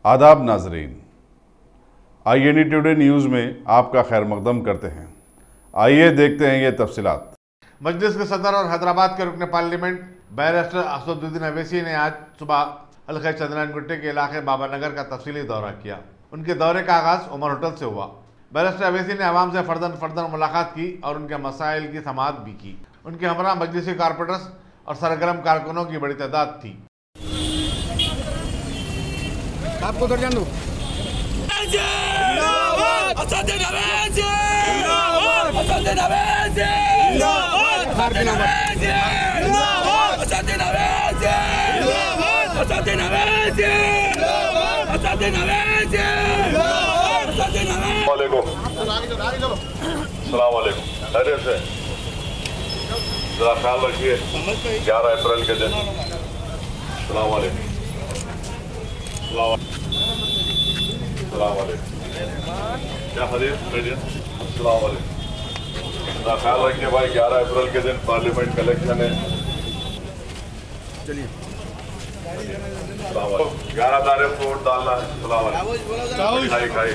आदाब नाजरीन, INE today news में आपका खैर मकदम करते हैं। आइए देखते हैं ये तफसीलात। मजलिस के सदर और हैदराबाद के रुकन पार्लियामेंट बैरिस्टर असदुद्दीन अवैसी ने आज सुबह हल्के चंद्रयान गुट्टे के इलाके बाबा नगर का तफसीली दौरा किया। उनके दौरे का आगाज उमर होटल से हुआ। बैरिस्टर अवैसी ने आवाम से फर्दन मुलाकात की और उनके मसाइल की समाअत भी की। उनके हमरा मजलिसी कारपोरेटर्स और सरगर्म कारकुनों की बड़ी तादाद थी। आपको उधर जान दो। खैरियत से जरा ख्याल रखिए। 11 अप्रैल के दिन क्या हदीस जरा ख्याल रखिए भाई। 11 अप्रैल के दिन पार्लियामेंट का इलेक्शन है। चलिए 11 तारीख को वोट डालना है। खाई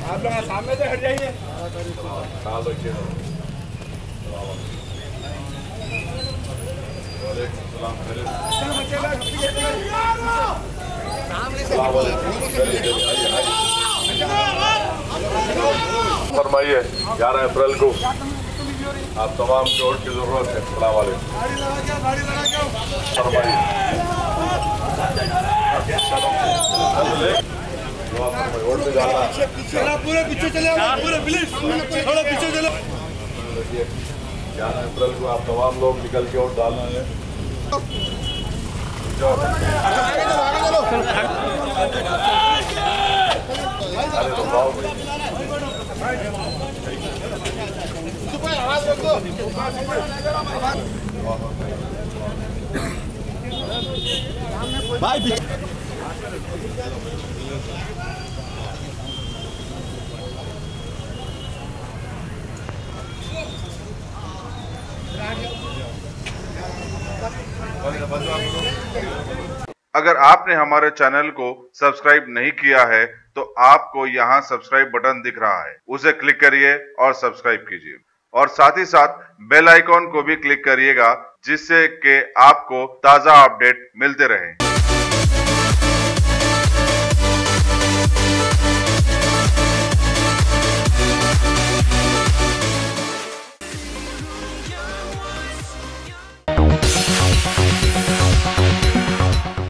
आप लोग सामने से हट जाइए। ख्याल रखिए। फरमाइए 11 अप्रैल को आप तमाम की वोट की जरूरत है। वोट में जाना पूरे पीछे चले, पूरे प्लीज थोड़ा पीछे चलो। 11 अप्रैल को आप तमाम लोग निकल के वोट डालना है। भाई अगर आपने हमारे चैनल को सब्सक्राइब नहीं किया है तो आपको यहाँ सब्सक्राइब बटन दिख रहा है, उसे क्लिक करिए और सब्सक्राइब कीजिए और साथ ही साथ बेल आइकॉन को भी क्लिक करिएगा जिससे कि आपको ताज़ा अपडेट मिलते रहें।